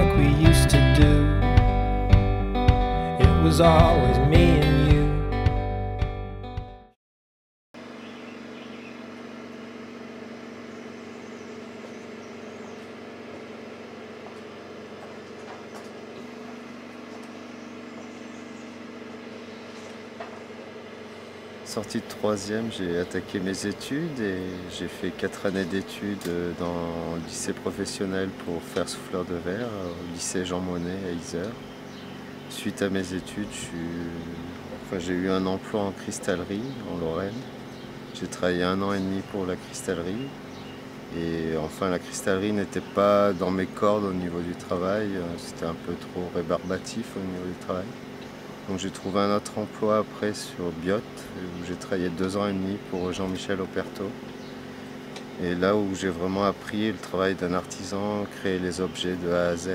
like we used to do. It was always me and you. Sortie de troisième, j'ai attaqué mes études et j'ai fait 4 années d'études dans le lycée professionnel pour faire souffleur de verre au lycée Jean Monnet à Yzeure. Suite à mes études, j'ai eu un emploi en cristallerie en Lorraine. J'ai travaillé 1 an et demi pour la cristallerie et enfin la cristallerie n'était pas dans mes cordes au niveau du travail, c'était un peu trop rébarbatif au niveau du travail. Donc j'ai trouvé un autre emploi après sur Biot, où j'ai travaillé 2 ans et demi pour Jean-Michel Operto. Et là où j'ai vraiment appris le travail d'un artisan, créer les objets de A à Z,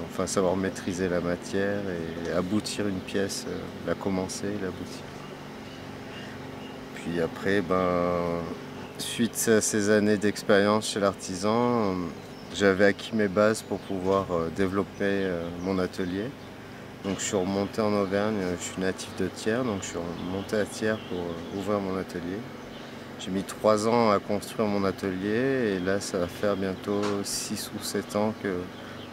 enfin savoir maîtriser la matière et aboutir une pièce, la commencer et l'aboutir. Puis après, suite à ces années d'expérience chez l'artisan, j'avais acquis mes bases pour pouvoir développer mon atelier. Donc je suis remonté en Auvergne, je suis natif de Thiers, donc je suis remonté à Thiers pour ouvrir mon atelier. J'ai mis 3 ans à construire mon atelier et là ça va faire bientôt 6 ou 7 ans que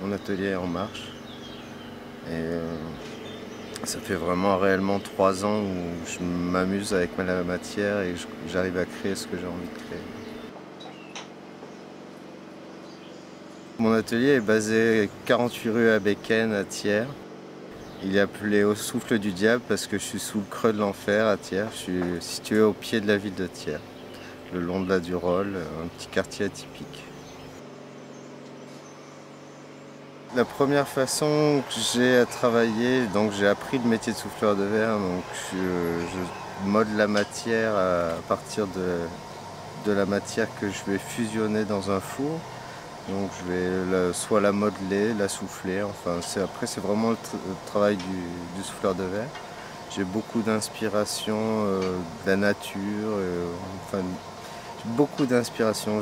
mon atelier est en marche. Et ça fait vraiment réellement 3 ans où je m'amuse avec la matière et j'arrive à créer ce que j'ai envie de créer. Mon atelier est basé 48 rue à Bécane à Thiers. Il est appelé au souffle du diable parce que je suis sous le creux de l'enfer à Thiers. Je suis situé au pied de la ville de Thiers, le long de la Durolle, un petit quartier atypique. La première façon que j'ai à travailler, donc j'ai appris le métier de souffleur de verre, donc je mode la matière à partir de la matière que je vais fusionner dans un four. Donc je vais soit la modeler, la souffler, enfin après c'est vraiment le travail du souffleur de verre. J'ai beaucoup d'inspiration de la nature, j'ai beaucoup d'inspiration,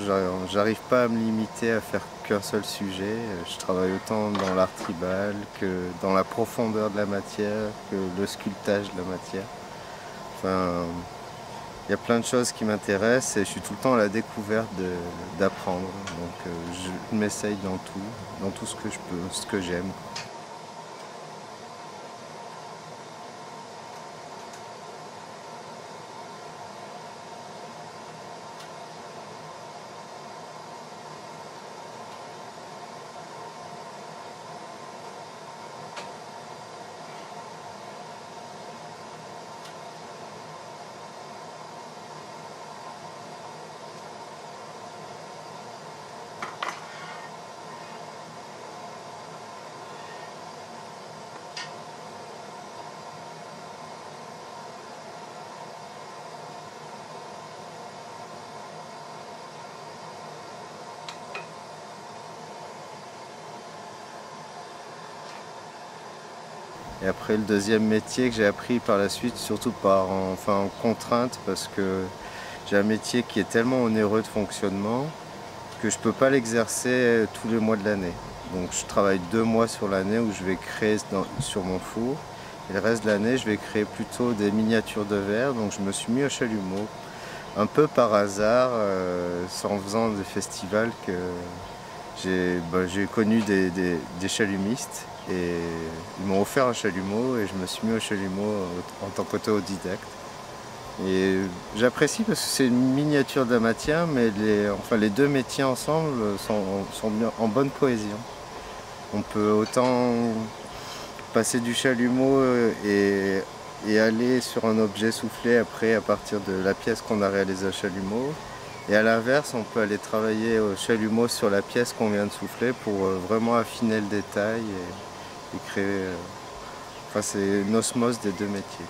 j'arrive pas à me limiter à faire qu'un seul sujet. Je travaille autant dans l'art tribal que dans la profondeur de la matière, que le sculptage de la matière. Enfin, il y a plein de choses qui m'intéressent et je suis tout le temps à la découverte d'apprendre. Donc je m'essaye dans tout ce que je peux, ce que j'aime. Et après le deuxième métier que j'ai appris par la suite, surtout en contrainte, parce que j'ai un métier qui est tellement onéreux de fonctionnement que je ne peux pas l'exercer tous les mois de l'année. Donc je travaille 2 mois sur l'année où je vais créer sur mon four. Et le reste de l'année, je vais créer plutôt des miniatures de verre. Donc je me suis mis au chalumeau, un peu par hasard, en faisant des festivals que j'ai connu des chalumistes. Et ils m'ont offert un chalumeau et je me suis mis au chalumeau en tant qu'auto-didacte. Et j'apprécie parce que c'est une miniature de la matière, mais les deux métiers ensemble sont bien, en bonne cohésion. On peut autant passer du chalumeau et aller sur un objet soufflé après à partir de la pièce qu'on a réalisée au chalumeau. Et à l'inverse, on peut aller travailler au chalumeau sur la pièce qu'on vient de souffler pour vraiment affiner le détail et créer. C'est une osmose des deux métiers.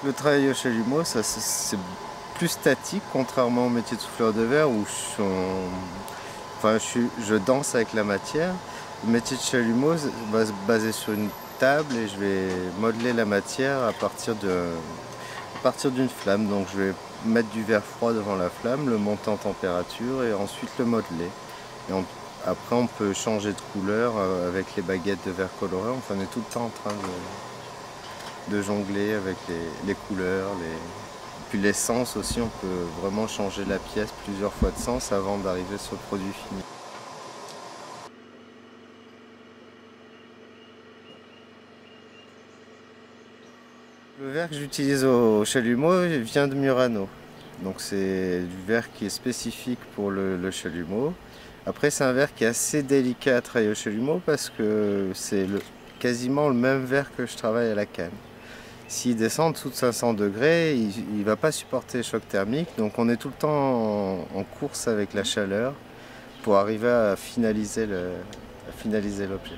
Le travail au chalumeau, c'est plus statique, contrairement au métier de souffleur de verre où je danse avec la matière. Le métier de chalumeau va se baser sur une table et je vais modeler la matière à partir d'une flamme. Donc je vais mettre du verre froid devant la flamme, le monter en température et ensuite le modeler. Après on peut changer de couleur avec les baguettes de verre coloré. Enfin, on est tout le temps en train de jongler avec les couleurs. Puis les sens aussi, on peut vraiment changer la pièce plusieurs fois de sens avant d'arriver sur le produit fini. Le verre que j'utilise au chalumeau vient de Murano. Donc c'est du verre qui est spécifique pour le chalumeau. Après, c'est un verre qui est assez délicat à travailler au chalumeau parce que c'est quasiment le même verre que je travaille à la canne. S'il descend en dessous de 500 degrés, il ne va pas supporter le choc thermique. Donc on est tout le temps en course avec la chaleur pour arriver à finaliser l'objet.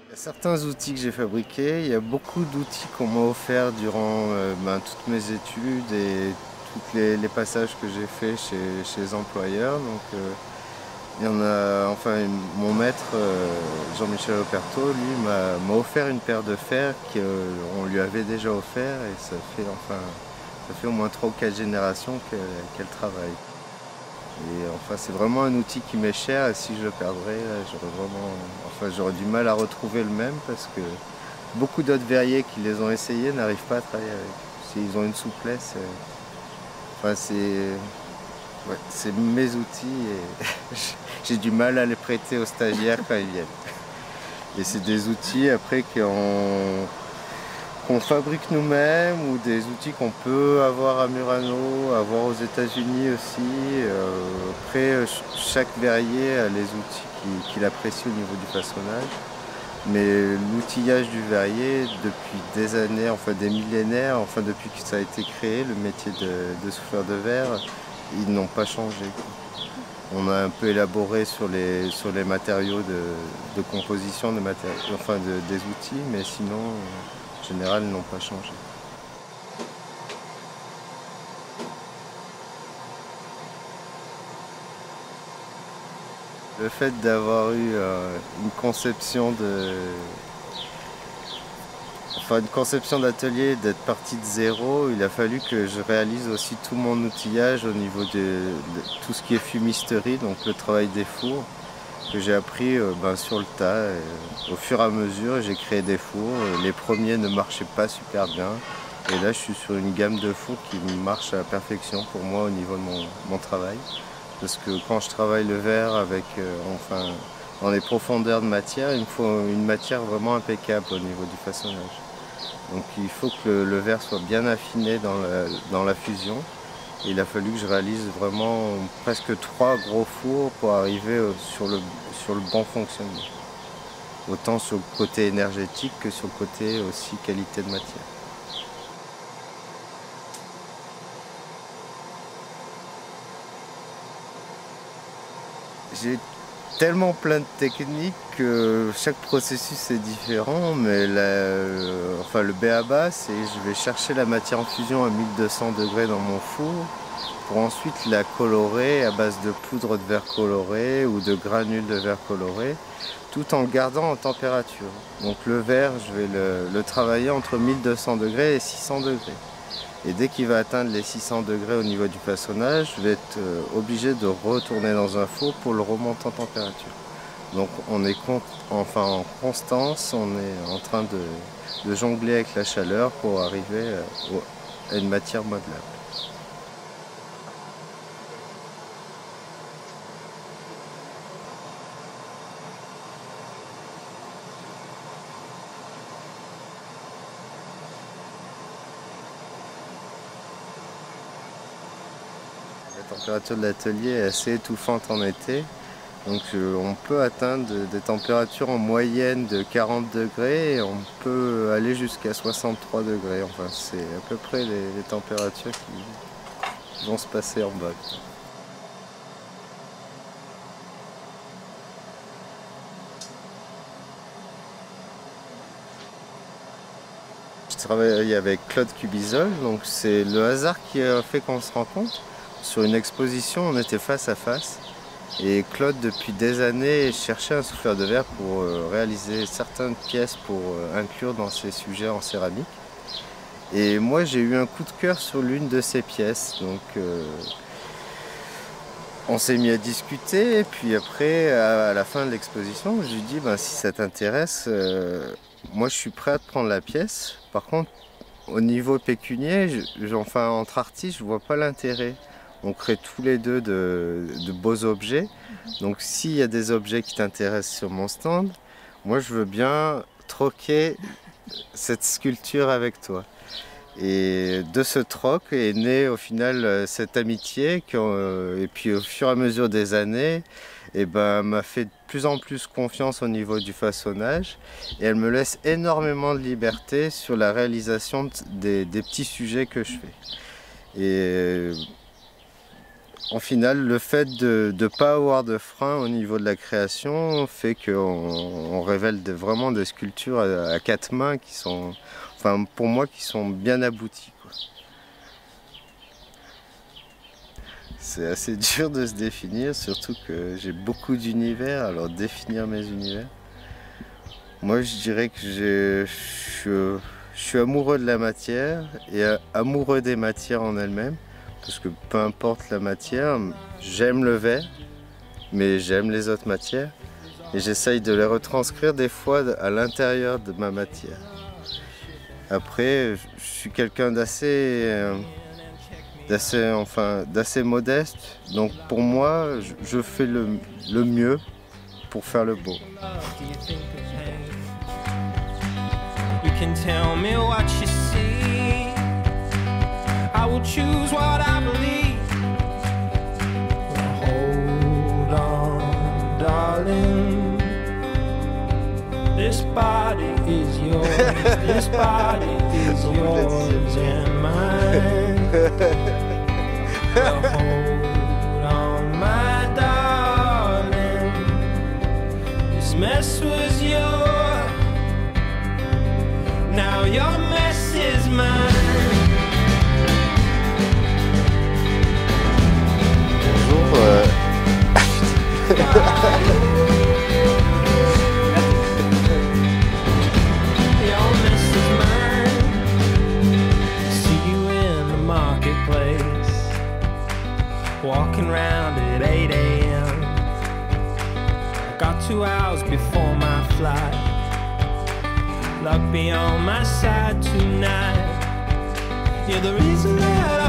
Il y a certains outils que j'ai fabriqués, il y a beaucoup d'outils qu'on m'a offerts durant toutes mes études et tous les passages que j'ai faits chez les employeurs. Donc il y en a, enfin mon maître Jean-Michel Operto, lui m'a offert une paire de fers qu'on lui avait déjà offert et ça fait au moins 3 ou 4 générations qu'elle travaille. Et enfin, c'est vraiment un outil qui m'est cher et si je le perdrais, j'aurais du mal à retrouver le même parce que beaucoup d'autres verriers qui les ont essayés n'arrivent pas à travailler avec. Ils ont une souplesse. C'est mes outils et j'ai du mal à les prêter aux stagiaires quand ils viennent. Et c'est des outils après qu'on fabrique nous-mêmes ou des outils qu'on peut avoir à Murano, avoir aux États-Unis aussi. Après, chaque verrier a les outils qu'il apprécie au niveau du façonnage. Mais l'outillage du verrier, depuis des années, enfin des millénaires, enfin depuis que ça a été créé, le métier de souffleur de verre, ils n'ont pas changé. On a un peu élaboré sur les matériaux de composition des outils, mais sinon, en général, ils n'ont pas changé. Le fait d'avoir eu une conception d'atelier, d'être parti de zéro, il a fallu que je réalise aussi tout mon outillage au niveau de tout ce qui est fumisterie, donc le travail des fours, que j'ai appris sur le tas. Au fur et à mesure, j'ai créé des fours. Les premiers ne marchaient pas super bien. Et là, je suis sur une gamme de fours qui marche à la perfection pour moi au niveau de mon travail. Parce que quand je travaille le verre dans les profondeurs de matière, il me faut une matière vraiment impeccable au niveau du façonnage. Donc il faut que le verre soit bien affiné dans la fusion. Et il a fallu que je réalise vraiment presque 3 gros fours pour arriver sur le bon fonctionnement. Autant sur le côté énergétique que sur le côté aussi qualité de matière. J'ai tellement plein de techniques que chaque processus est différent, mais le b.a-ba, c'est je vais chercher la matière en fusion à 1200 degrés dans mon four pour ensuite la colorer à base de poudre de verre coloré ou de granules de verre coloré, tout en le gardant en température. Donc le verre, je vais le travailler entre 1200 degrés et 600 degrés. Et dès qu'il va atteindre les 600 degrés au niveau du façonnage, je vais être obligé de retourner dans un four pour le remonter en température. Donc on est en constance, on est en train de jongler avec la chaleur pour arriver à une matière modelable. température de l'atelier est assez étouffante en été. Donc on peut atteindre des températures en moyenne de 40 degrés et on peut aller jusqu'à 63 degrés. Enfin, c'est à peu près les températures qui vont se passer en bas. Je travaille avec Claude Cubizol, donc c'est le hasard qui a fait qu'on se rencontre. Sur une exposition, on était face à face. Et Claude, depuis des années, cherchait un souffleur de verre pour réaliser certaines pièces pour inclure dans ses sujets en céramique. Et moi, j'ai eu un coup de cœur sur l'une de ces pièces. Donc, on s'est mis à discuter. Et puis après, à la fin de l'exposition, je lui ai dit, si ça t'intéresse, moi, je suis prêt à te prendre la pièce. Par contre, au niveau pécunier, entre artistes, je ne vois pas l'intérêt. On crée tous les deux de beaux objets. Donc s'il y a des objets qui t'intéressent sur mon stand, moi je veux bien troquer cette sculpture avec toi. Et de ce troc est née au final cette amitié et puis au fur et à mesure des années, m'a fait de plus en plus confiance au niveau du façonnage et elle me laisse énormément de liberté sur la réalisation des petits sujets que je fais. Et en final, le fait de ne pas avoir de frein au niveau de la création fait qu'on révèle vraiment des sculptures à quatre mains qui sont, pour moi, qui sont bien abouties, quoi. C'est assez dur de se définir, surtout que j'ai beaucoup d'univers, alors définir mes univers. Moi, je dirais que je suis amoureux de la matière et amoureux des matières en elles-mêmes. Parce que peu importe la matière, j'aime le verre, mais j'aime les autres matières. Et j'essaye de les retranscrire des fois à l'intérieur de ma matière. Après, je suis quelqu'un d'assez modeste. Donc pour moi, je fais le mieux pour faire le beau. I will choose what I believe. Well, hold on, darling. This body is yours. This body is yours and mine. Well, hold on, my darling. This mess was yours. Now your mess is mine. Walking around at 8 a.m. I got 2 hours before my flight. Luck be on my side tonight. You're the reason that